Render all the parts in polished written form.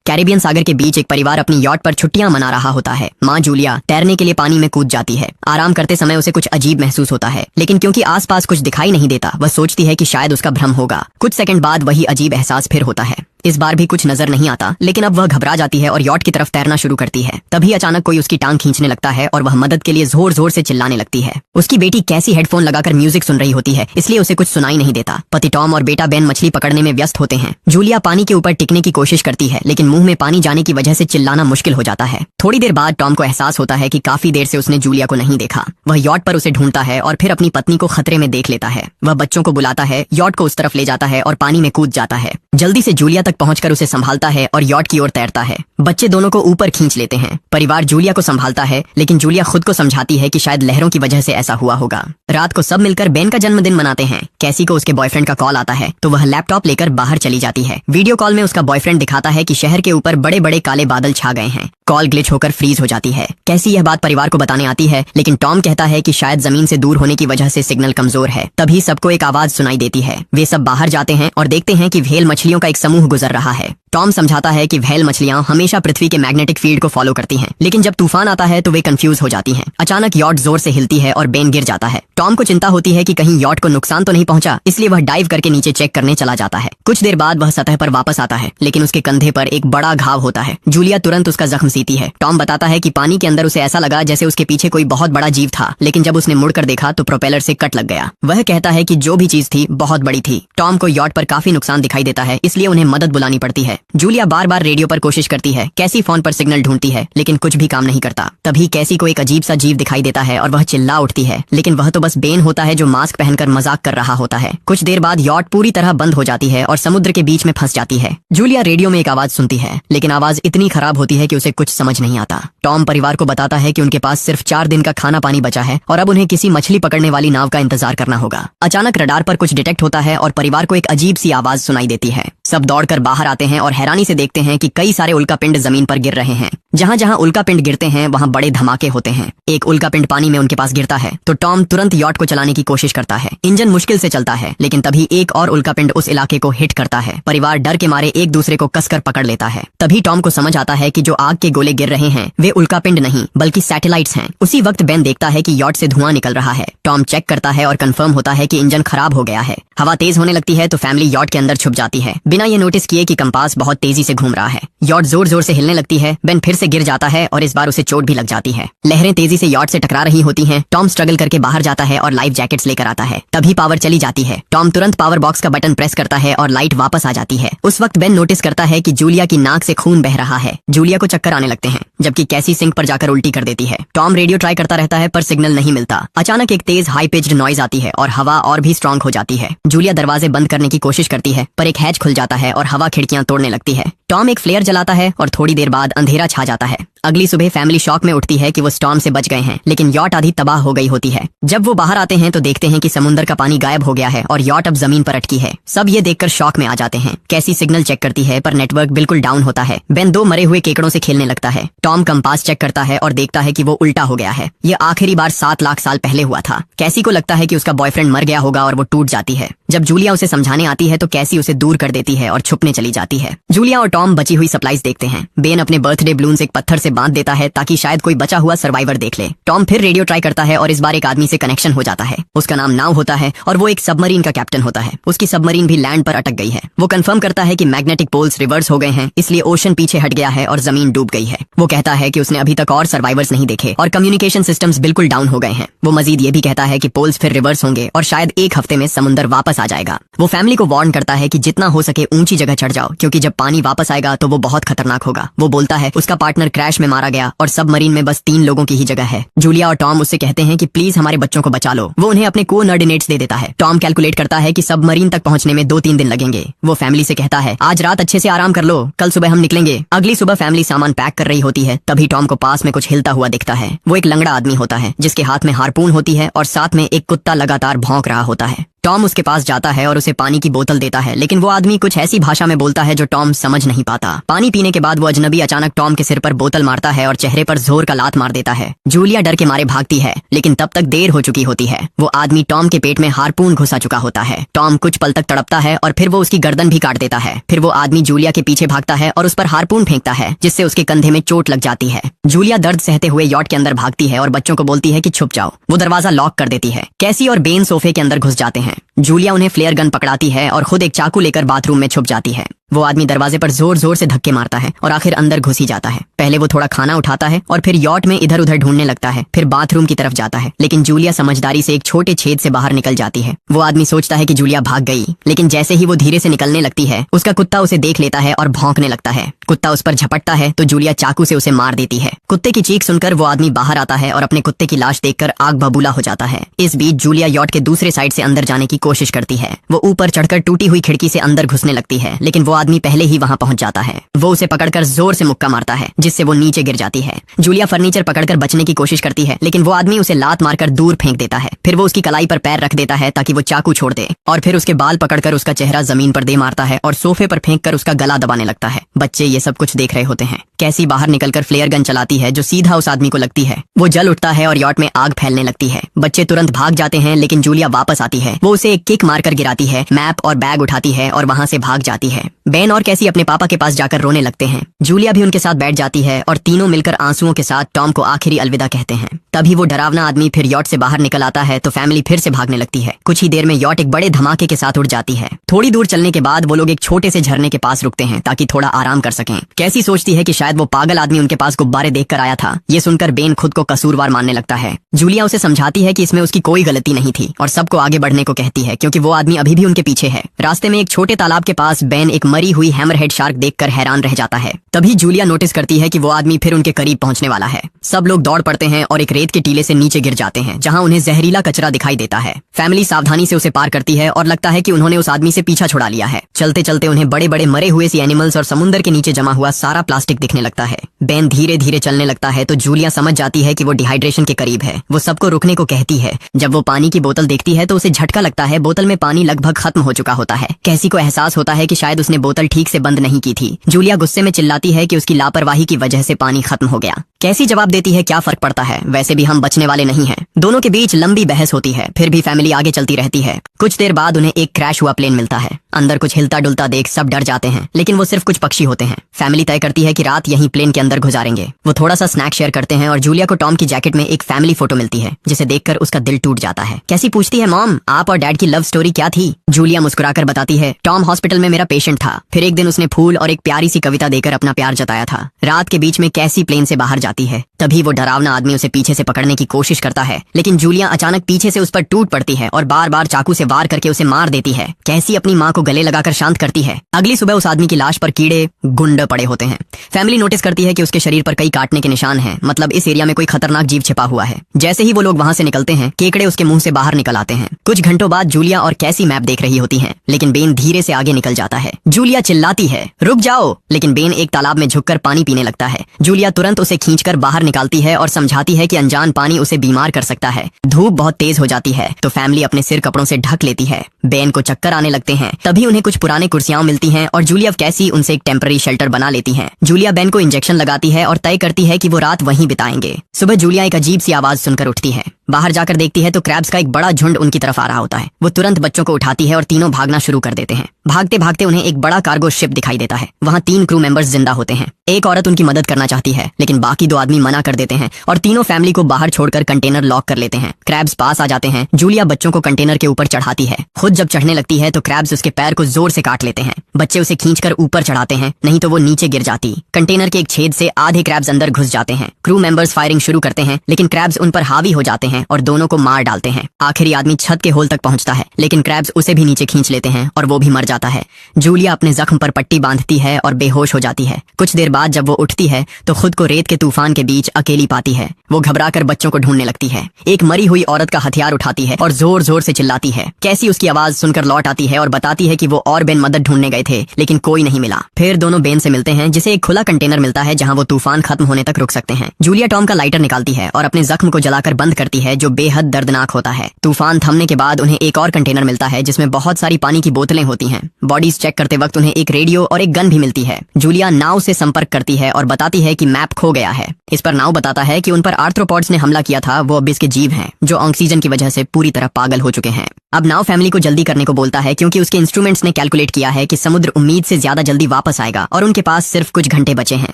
Caribbean सागर के बीच एक परिवार अपनी यॉट पर छुट्टियां मना रहा होता है। माँ जूलिया तैरने के लिए पानी में कूद जाती है। आराम करते समय उसे कुछ अजीब महसूस होता है, लेकिन क्योंकि आसपास कुछ दिखाई नहीं देता, वह सोचती है कि शायद उसका भ्रम होगा। कुछ सेकंड बाद वही अजीब एहसास फिर होता है। इस बार भी कुछ नजर नहीं आता, लेकिन अब वह घबरा जाती है और यॉट की तरफ तैरना शुरू करती है। तभी अचानक कोई उसकी टांग खींचने लगता है और वह मदद के लिए जोर जोर से चिल्लाने लगती है। उसकी बेटी कैसी हेडफोन लगाकर म्यूजिक सुन रही होती है, इसलिए उसे कुछ सुनाई नहीं देता। पति टॉम और बेटा बेन मछली पकड़ने में व्यस्त होते हैं। जूलिया पानी के ऊपर टिकने की कोशिश करती है, लेकिन मुंह में पानी जाने की वजह से चिल्लाना मुश्किल हो जाता है। थोड़ी देर बाद टॉम को एहसास होता है कि काफी देर से उसने जूलिया को नहीं देखा। वह यॉट पर उसे ढूंढता है और फिर अपनी पत्नी को खतरे में देख लेता है। वह बच्चों को बुलाता है, यॉट को उस तरफ ले जाता है और पानी में कूद जाता है। जल्दी से जूलिया तक पहुंचकर उसे संभालता है और यॉट की ओर तैरता है। बच्चे दोनों को ऊपर खींच लेते हैं। परिवार जूलिया को संभालता है, लेकिन जूलिया खुद को समझाती है कि शायद लहरों की वजह से ऐसा हुआ होगा। रात को सब मिलकर बेन का जन्मदिन मनाते हैं। कैसी को उसके बॉयफ्रेंड का कॉल आता है, तो वह लैपटॉप लेकर बाहर चली जाती है। वीडियो कॉल में उसका बॉयफ्रेंड दिखाता है कि शहर के ऊपर बड़े बड़े काले बादल छा गए हैं। कॉल ग्लिच होकर फ्रीज हो जाती है। कैसी यह बात परिवार को बताने आती है, लेकिन टॉम कहता है कि शायद जमीन से दूर होने की वजह से सिग्नल कमजोर है। तभी सबको एक आवाज सुनाई देती है। वे सब बाहर जाते हैं और देखते हैं कि व्हेल मछलियों का एक समूह गुजर रहा है। टॉम समझाता है कि व्हेल मछलियां हमेशा पृथ्वी के मैग्नेटिक फील्ड को फॉलो करती हैं, लेकिन जब तूफान आता है तो वे कंफ्यूज हो जाती हैं। अचानक यॉट जोर से हिलती है और बेन गिर जाता है। टॉम को चिंता होती है कि कहीं यॉट को नुकसान तो नहीं पहुंचा, इसलिए वह डाइव करके नीचे चेक करने चला जाता है। कुछ देर बाद वह सतह पर वापस आता है, लेकिन उसके कंधे पर एक बड़ा घाव होता है। जूलिया तुरंत उसका जख्म सीती है। टॉम बताता है कि पानी के अंदर उसे ऐसा लगा जैसे उसके पीछे कोई बहुत बड़ा जीव था, लेकिन जब उसने मुड़कर देखा तो प्रोपेलर से कट लग गया। वह कहता है कि जो भी चीज थी बहुत बड़ी थी। टॉम को यॉट पर काफी नुकसान दिखाई देता है, इसलिए उन्हें मदद बुलानी पड़ती है। जूलिया बार बार रेडियो पर कोशिश करती है। कैसी फोन पर सिग्नल ढूंढती है, लेकिन कुछ भी काम नहीं करता। तभी कैसी को एक अजीब सा जीव दिखाई देता है और वह चिल्ला उठती है, लेकिन वह तो बस बेन होता है जो मास्क पहनकर मजाक कर रहा होता है। कुछ देर बाद यॉट पूरी तरह बंद हो जाती है और समुद्र के बीच में फंस जाती है। जूलिया रेडियो में एक आवाज सुनती है, लेकिन आवाज इतनी खराब होती है कि उसे कुछ समझ नहीं आता। टॉम परिवार को बताता है कि उनके पास सिर्फ 4 दिन का खाना पानी बचा है और अब उन्हें किसी मछली पकड़ने वाली नाव का इंतजार करना होगा। अचानक रडार पर कुछ डिटेक्ट होता है और परिवार को एक अजीब सी आवाज सुनाई देती है। सब दौड़कर बाहर आते हैं और हैरानी से देखते हैं कि कई सारे उल्कापिंड जमीन पर गिर रहे हैं। जहां जहां उल्कापिंड गिरते हैं वहां बड़े धमाके होते हैं। एक उल्कापिंड पानी में उनके पास गिरता है तो टॉम तुरंत यॉट को चलाने की कोशिश करता है। इंजन मुश्किल से चलता है, लेकिन तभी एक और उल्कापिंड उस इलाके को हिट करता है। परिवार डर के मारे एक दूसरे को कसकर पकड़ लेता है। तभी टॉम को समझ आता है कि जो आग के गोले गिर रहे हैं वे उल्कापिंड नहीं बल्कि सैटेलाइट्स हैं। उसी वक्त बेन देखता है कि यॉट से धुआं निकल रहा है। टॉम चेक करता है और कंफर्म होता है कि इंजन खराब हो गया है। हवा तेज होने लगती है तो फैमिली यॉट के अंदर छुप जाती है, बिना ये नोटिस किए कि कंपास बहुत तेजी से घूम रहा है। यॉट जोर जोर से हिलने लगती है। बेन फिर से गिर जाता है और इस बार उसे चोट भी लग जाती है। लहरें तेजी से यॉट से टकरा रही होती हैं। टॉम स्ट्रगल करके बाहर जाता है और लाइफ जैकेट्स लेकर आता है। तभी पावर चली जाती है। टॉम तुरंत पावर बॉक्स का बटन प्रेस करता है और लाइट वापस आ जाती है। उस वक्त बेन नोटिस करता है कि जूलिया की नाक से खून बह रहा है। जूलिया को चक्कर आने लगते हैं, जबकि कैसी सिंक पर जाकर उल्टी कर देती है। टॉम रेडियो ट्राई करता रहता है पर सिग्नल नहीं मिलता। अचानक एक तेज हाई पिच्ड नॉइज आती है और हवा और भी स्ट्रांग हो जाती है। जूलिया दरवाजे बंद करने की कोशिश करती है, पर एक हैच खुल जाता है और हवा खिड़कियां तोड़ने लगती है। टॉम एक फ्लेयर जलाता है और थोड़ी देर बाद अंधेरा छा जाता है। अगली सुबह फैमिली शॉक में उठती है कि वो स्टॉर्म से बच गए हैं, लेकिन यॉट आधी तबाह हो गई होती है। जब वो बाहर आते हैं तो देखते हैं कि समुद्र का पानी गायब हो गया है और यॉट अब जमीन पर अटकी है। सब ये देखकर शॉक में आ जाते हैं। कैसी सिग्नल चेक करती है पर नेटवर्क बिल्कुल डाउन होता है। बेन 2 मरे हुए केकड़ों से खेलने लगता है। टॉम कंपास चेक करता है और देखता है कि वो उल्टा हो गया है। ये आखिरी बार 7 लाख साल पहले हुआ था। कैसी को लगता है कि उसका बॉयफ्रेंड मर गया होगा और वो टूट जाती है। जब जूलिया उसे समझाने आती है तो कैसी उसे दूर कर देती है और छुपने चली जाती है। जूलिया और टॉम बची हुई सप्लाईज देखते हैं। बेन अपने बर्थडे बलून्स एक पत्थर से बांध देता है ताकि शायद कोई बचा हुआ सर्वाइवर देख ले। टॉम फिर रेडियो ट्राई करता है और इस बार एक आदमी से कनेक्शन हो जाता है। उसका नाम नाव होता है और वो एक सबमरीन का कैप्टन होता है। उसकी सबमरीन भी लैंड पर अटक गई है। वो कंफर्म करता है कि मैग्नेटिक पोल्स रिवर्स हो गए हैं, इसलिए ओशन पीछे हट गया है और जमीन डूब गई है। वो कहता है कि उसने अभी तक और सर्वाइवर्स नहीं देखे और कम्युनिकेशन सिस्टम्स बिल्कुल डाउन हो गए हैं। वो मजीद ये भी कहता है कि पोल्स फिर रिवर्स होंगे और शायद 1 हफ्ते में समुद्र वापस आ जाएगा। वो फैमिली को वार्न करता है कि जितना हो सके ऊंची जगह चढ़ जाओ, क्योंकि जब पानी वापस आएगा तो वो बहुत खतरनाक होगा। वो बोलता है उसका पार्टनर क्रैश में मारा गया और सबमरीन में बस 3 लोगों की ही जगह है। जूलिया और टॉम उससे कहते हैं कि प्लीज हमारे बच्चों को बचा लो। वो उन्हें अपने कोऑर्डिनेट्स दे देता है। टॉम कैलकुलेट करता है कि सबमरीन तक पहुंचने में 2-3 दिन लगेंगे। वो फैमिली से कहता है आज रात अच्छे से आराम कर लो, कल सुबह हम निकलेंगे। अगली सुबह फैमिली सामान पैक कर रही होती है। तभी टॉम को पास में कुछ हिलता हुआ दिखता है। वो एक लंगड़ा आदमी होता है जिसके हाथ में हार्पून होती है और साथ में एक कुत्ता लगातार भौंक रहा होता है। टॉम उसके पास जाता है और उसे पानी की बोतल देता है, लेकिन वो आदमी कुछ ऐसी भाषा में बोलता है जो टॉम समझ नहीं पाता। पानी पीने के बाद वो अजनबी अचानक टॉम के सिर पर बोतल मारता है और चेहरे पर जोर का लात मार देता है। जूलिया डर के मारे भागती है, लेकिन तब तक देर हो चुकी होती है। वो आदमी टॉम के पेट में हार्पून घुसा चुका होता है। टॉम कुछ पल तक तड़पता है और फिर वो उसकी गर्दन भी काट देता है। फिर वो आदमी जूलिया के पीछे भागता है और उस पर हार्पून फेंकता है, जिससे उसके कंधे में चोट लग जाती है। जूलिया दर्द सहते हुए यॉट के अंदर भागती है और बच्चों को बोलती है कि छुप जाओ। वो दरवाजा लॉक कर देती है। कैसी और बेन सोफे के अंदर घुस जाते हैं। जूलिया उन्हें फ्लेयर गन पकड़ाती है और खुद एक चाकू लेकर बाथरूम में छुप जाती है। वो आदमी दरवाजे पर जोर जोर से धक्के मारता है और आखिर अंदर घुस ही जाता है। पहले वो थोड़ा खाना उठाता है और फिर यॉट में इधर उधर ढूंढने लगता है, फिर बाथरूम की तरफ जाता है, लेकिन जूलिया समझदारी से एक छोटे छेद से बाहर निकल जाती है। वो आदमी सोचता है कि जूलिया भाग गई, लेकिन जैसे ही वो धीरे से निकलने लगती है, उसका कुत्ता उसे देख लेता है और भौंकने लगता है। कुत्ता उस पर झपटता है तो जूलिया चाकू से उसे मार देती है। कुत्ते की चीख सुनकर वो आदमी बाहर आता है और अपने कुत्ते की लाश देखकर आग बबूला हो जाता है। इस बीच जूलिया यॉट के दूसरे साइड से अंदर जाने की कोशिश करती है। वो ऊपर चढ़कर टूटी हुई खिड़की से अंदर घुसने लगती है, लेकिन वो आदमी पहले ही वहां पहुंच जाता है। वो उसे पकड़कर जोर से मुक्का मारता है, जिससे वो नीचे गिर जाती है। जूलिया फर्नीचर पकड़कर बचने की कोशिश करती है, लेकिन वो आदमी उसे लात मारकर दूर फेंक देता है। फिर वो उसकी कलाई पर पैर रख देता है ताकि वो चाकू छोड़ दे, और फिर उसके बाल पकड़कर उसका चेहरा जमीन पर दे मारता है और सोफे पर फेंक कर उसका गला दबाने लगता है। बच्चे ये सब कुछ देख रहे होते हैं। कैसी बाहर निकलकर फ्लेयर गन चलाती है जो सीधा उस आदमी को लगती है। वो जल उठता है और यॉट में आग फैलने लगती है। बच्चे तुरंत भाग जाते हैं, लेकिन जूलिया वापस आती है। वो उसे एक किक मारकर गिराती है, मैप और बैग उठाती है और वहां से भाग जाती है। बेन और कैसी अपने पापा के पास जाकर रोने लगते हैं। जूलिया भी उनके साथ बैठ जाती है और तीनों मिलकर आंसुओं के साथ टॉम को आखिरी अलविदा कहते हैं। तभी वो डरावना आदमी फिर यॉट से बाहर निकल आता है तो फैमिली फिर से भागने लगती है। कुछ ही देर में यॉट एक बड़े धमाके के साथ उड़ जाती है। थोड़ी दूर चलने के बाद वो लोग एक छोटे से झरने के पास रुकते हैं ताकि थोड़ा आराम कर सकें। कैसी सोचती है कि शायद वो पागल आदमी उनके पास गुब्बारे देखकर आया था। ये सुनकर बेन खुद को कसूरवार मानने लगता है। जूलिया उसे समझाती है कि इसमें उसकी कोई गलती नहीं थी और सबको आगे बढ़ने को कहती है, क्योंकि वो आदमी अभी भी उनके पीछे है। रास्ते में एक छोटे तालाब के पास बेन एक मरी हुई हैमरहेड शार्क देखकर हैरान रह जाता है। तभी जूलिया नोटिस करती है कि वो आदमी फिर उनके करीब पहुंचने वाला है। सब लोग दौड़ पड़ते हैं और एक रेत के टीले से नीचे गिर जाते हैं, जहां उन्हें जहरीला कचरा दिखाई देता है। फैमिली सावधानी से उसे पार करती है और लगता है कि उन्होंने उस आदमी से पीछा छुड़ा लिया है। चलते चलते उन्हें बड़े बड़े मरे हुए सी एनिमल्स और समुद्र के नीचे जमा हुआ सारा प्लास्टिक दिखने लगता है। बेन धीरे धीरे चलने लगता है तो जूलिया समझ जाती है कि वो डिहाइड्रेशन के करीब है। वो सबको रुकने को कहती है। जब वो पानी की बोतल देखती है तो उसे झटका लगता है। बोतल में पानी लगभग खत्म हो चुका होता है। कैसी को एहसास होता है कि शायद उसने बोतल ठीक से बंद नहीं की थी। जूलिया गुस्से में चिल्लाती है कि उसकी लापरवाही की वजह से पानी खत्म हो गया। कैसी जवाब देती है, क्या फर्क पड़ता है, वैसे भी हम बचने वाले नहीं हैं। दोनों के बीच लंबी बहस होती है, फिर भी फैमिली आगे चलती रहती है। कुछ देर बाद उन्हें एक क्रैश हुआ प्लेन मिलता है। अंदर कुछ हिलता डुलता देख सब डर जाते हैं, लेकिन वो सिर्फ कुछ पक्षी होते हैं। फैमिली तय करती है कि रात यहीं प्लेन के अंदर गुजारेंगे। वो थोड़ा सा स्नैक शेयर करते हैं और जूलिया को टॉम की जैकेट में एक फैमिली फोटो मिलती है, जिसे देखकर उसका दिल टूट जाता है। कैसी पूछती है, मॉम आप और डैड की लव स्टोरी क्या थी? जूलिया मुस्कुराकर बताती है, टॉम हॉस्पिटल में मेरा पेशेंट था। फिर एक दिन उसने फूल और एक प्यारी सी कविता देकर अपना प्यार जताया था। रात के बीच में कैसी प्लेन से बाहर जाती है। तभी वो डरावना आदमी उसे पीछे से पकड़ने की कोशिश करता है, लेकिन जूलिया अचानक पीछे से उस पर टूट पड़ती है और बार बार चाकू से वार करके उसे मार देती है। कैसी अपनी माँ को गले लगाकर शांत करती है। अगली सुबह उस आदमी की लाश पर कीड़े गुंड पड़े होते हैं। फैमिली नोटिस करती है कि उसके शरीर पर कई काटने के निशान हैं, मतलब इस एरिया में कोई खतरनाक जीव छिपा हुआ है। जैसे ही वो लोग वहाँ से निकलते हैं, केकड़े उसके मुंह से बाहर निकल आते हैं। कुछ घंटों बाद जूलिया और कैसी मैप देख रही होती है, लेकिन बेन धीरे से आगे निकल जाता है। जूलिया चिल्लाती है, रुक जाओ, लेकिन बेन एक तालाब में झुककर पानी पीने लगता है। जूलिया तुरंत उसे खींचकर बाहर निकालती है और समझाती है कि अनजान पानी उसे बीमार कर सकता है। धूप बहुत तेज हो जाती है तो फैमिली अपने सिर कपड़ों से ढक लेती है। बेन को चक्कर आने लगते हैं। तभी उन्हें कुछ पुराने कुर्सियां मिलती हैं और जूलिया कैसी उनसे एक टेम्पररी शेल्टर बना लेती हैं। जूलिया बेन को इंजेक्शन लगाती है और तय करती है कि वो रात वहीं बिताएंगे। सुबह जूलिया एक अजीब सी आवाज सुनकर उठती है। बाहर जाकर देखती है तो क्रैब्स का एक बड़ा झुंड उनकी तरफ आ रहा होता है। वो तुरंत बच्चों को उठाती है और तीनों भागना शुरू कर देते हैं। भागते भागते उन्हें एक बड़ा कार्गो शिप दिखाई देता है। वहाँ 3 क्रू मेंबर्स जिंदा होते हैं। एक औरत उनकी मदद करना चाहती है, लेकिन बाकी 2 आदमी मना कर देते हैं और तीनों फैमिली को बाहर छोड़कर कंटेनर लॉक कर लेते हैं। क्रैब्स पास आ जाते हैं। जूलिया बच्चों को कंटेनर के ऊपर चढ़ाती है। खुद जब चढ़ने लगती है तो क्रैब्स उसके पैर को जोर से काट लेते हैं। बच्चे उसे खींचकर ऊपर चढ़ाते हैं, नहीं तो वो नीचे गिर जाती। कंटेनर के एक छेद से आधे क्रैब्स अंदर घुस जाते हैं। क्रू मेंबर्स फायरिंग शुरू करते हैं, लेकिन क्रैब्स उन पर हावी हो जाते हैं और दोनों को मार डालते हैं। आखिरी आदमी छत के होल तक पहुंचता है, लेकिन क्रैब्स उसे भी नीचे खींच लेते हैं और वो भी मर जाता है। जूलिया अपने जख्म पर पट्टी बांधती है और बेहोश हो जाती है। कुछ देर बाद जब वो उठती है तो खुद को रेत के तूफान के बीच अकेली पाती है। वो घबराकर बच्चों को ढूंढने लगती है। एक मरी हुई औरत का हथियार उठाती है और जोर जोर से चिल्लाती है। कैसी उसकी आवाज सुनकर लौट आती है और बताती है कि वो और बेन मदद ढूंढने गए थे, लेकिन कोई नहीं मिला। फिर दोनों बेन से मिलते हैं, जिसे एक खुला कंटेनर मिलता है जहां वो तूफान खत्म होने तक रुक सकते हैं। जूलिया टॉम का लाइटर निकालती है और अपने जख्म को जलाकर बंद करती है जो बेहद दर्दनाक होता है। तूफान थमने के बाद उन्हें एक और कंटेनर मिलता है जिसमें बहुत सारी पानी की बोतलें होती हैं। बॉडीज चेक करते वक्त उन्हें एक रेडियो और एक गन भी मिलती है। जूलिया नाव से संपर्क करती है और बताती है कि मैप खो गया है। इस पर नाव बताता है कि उन पर आर्थ्रोपॉड्स ने हमला किया था, वो अबिस के जीव हैं जो ऑक्सीजन की वजह से पूरी तरह पागल हो चुके हैं। अब नाव फैमिली को जल्दी करने को बोलता है क्योंकि उसके इंस्ट्रूमेंट्स ने कैलकुलेट किया है कि समुद्र उम्मीद से ज्यादा जल्दी वापस आएगा और उनके पास सिर्फ कुछ घंटे बचे हैं।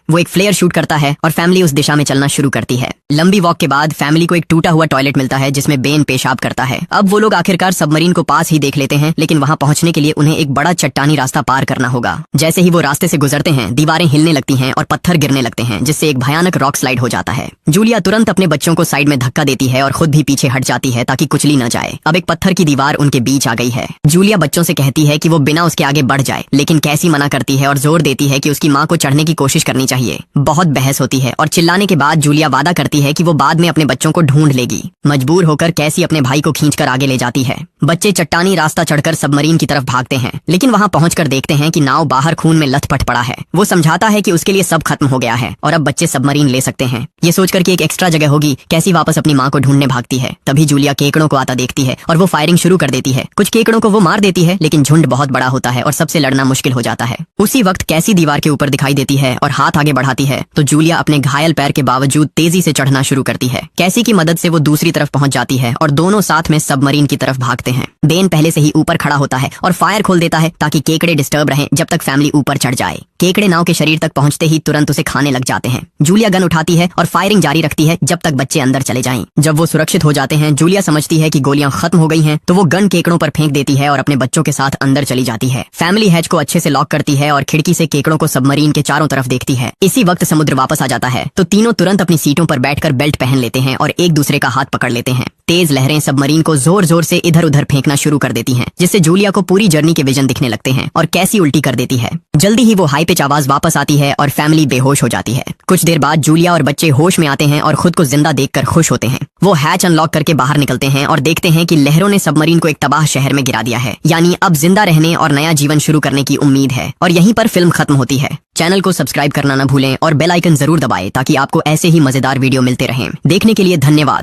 वो एक फ्लेयर शूट करता है और फैमिली उस दिशा में चलना शुरू करती है। लंबी वॉक के बाद फैमिली को एक टूटा हुआ टॉयलेट मिलता है जिसमें बेन पेशाब करता है। अब वो लोग आखिरकार सबमरीन को पास ही देख लेते हैं, लेकिन वहां पहुंचने के लिए उन्हें एक बड़ा चट्टानी रास्ता पार करना होगा। जैसे ही वो रास्ते से गुजरते हैं, दीवारें हिलने लगती हैं और पत्थर गिरने लगते हैं, जिससे एक भयानक रॉक स्लाइड हो जाता है। जूलिया तुरंत अपने बच्चों को साइड में धक्का देती है और खुद भी पीछे हट जाती है ताकि कुचली न जाए। अब एक पत्थर की दीवार उनके बीच आ गई है। जूलिया बच्चों से कहती है कि वो बिना उसके आगे बढ़ जाए, लेकिन कैसी मना करती है और जोर देती है कि उसकी माँ को चढ़ने की कोशिश करनी चाहिए। बहुत बहस होती है और चिल्लाने के बाद जूलिया वादा करती है कि वो बाद में अपने बच्चों को ढूंढ लेगी। मजबूर होकर कैसी अपने भाई को खींचकर आगे ले जाती है। बच्चे चट्टानी रास्ता चढ़कर सबमरीन की तरफ भागते हैं, लेकिन वहां पहुंचकर देखते हैं कि नाव बाहर खून में लथपथ पड़ा है। वो समझाता है कि उसके लिए सब खत्म हो गया है और अब बच्चे सबमरीन ले सकते हैं। ये सोचकर कि एक एक्स्ट्रा जगह होगी, कैसी वापस अपनी माँ को ढूंढने भागती है। तभी जूलिया केकड़ों को आता देखती है और वो फायरिंग शुरू कर देती है। कुछ केकड़ों को वो मार देती है, लेकिन झुंड बहुत बड़ा होता है और सबसे लड़ना मुश्किल हो जाता है। उसी वक्त कैसी दीवार के ऊपर दिखाई देती है और हाथ आगे बढ़ाती है तो जूलिया अपने घायल पैर के बावजूद तेजी से चढ़ना शुरू करती है। कैसी की मदद से वो दूसरी तरफ पहुंच जाती है और दोनों साथ में सबमरीन की तरफ भागते हैं। बेन पहले से ही ऊपर खड़ा होता है और फायर खोल देता है ताकि केकड़े डिस्टर्ब रहें जब तक फैमिली ऊपर चढ़ जाए। केकड़े नाव के शरीर तक पहुंचते ही तुरंत उसे खाने लग जाते हैं। जूलिया गन उठाती है और फायरिंग जारी रखती है जब तक बच्चे अंदर चले जाएं। जब वो सुरक्षित हो जाते हैं, जूलिया समझती है कि गोलियां खत्म हो गई हैं, तो वो गन केकड़ों पर फेंक देती है और अपने बच्चों के साथ अंदर चली जाती है। फैमिली हैच को अच्छे से लॉक करती है और खिड़की से केकड़ों को सबमरीन के चारों तरफ देखती है। इसी वक्त समुद्र वापस आ जाता है तो तीनों तुरंत अपनी सीटों पर बैठकर बेल्ट पहन लेते हैं और एक दूसरे का हाथ पकड़ लेते हैं। तेज लहरें सबमरीन को जोर जोर से इधर उधर फेंकना शुरू कर देती हैं, जिससे जूलिया को पूरी जर्नी के विजन दिखने लगते हैं और कैसी उल्टी कर देती है। जल्दी ही वो हाई पिच आवाज वापस आती है और फैमिली बेहोश हो जाती है। कुछ देर बाद जूलिया और बच्चे होश में आते हैं और खुद को जिंदा देखकर खुश होते हैं। वो हैच अनलॉक करके बाहर निकलते हैं और देखते हैं कि लहरों ने सबमरीन को एक तबाह शहर में गिरा दिया है। यानी अब जिंदा रहने और नया जीवन शुरू करने की उम्मीद है। और यहीं पर फिल्म खत्म होती है। चैनल को सब्सक्राइब करना न भूलें और बेल आइकन जरूर दबाएं ताकि आपको ऐसे ही मजेदार वीडियो मिलते रहें। देखने के लिए धन्यवाद।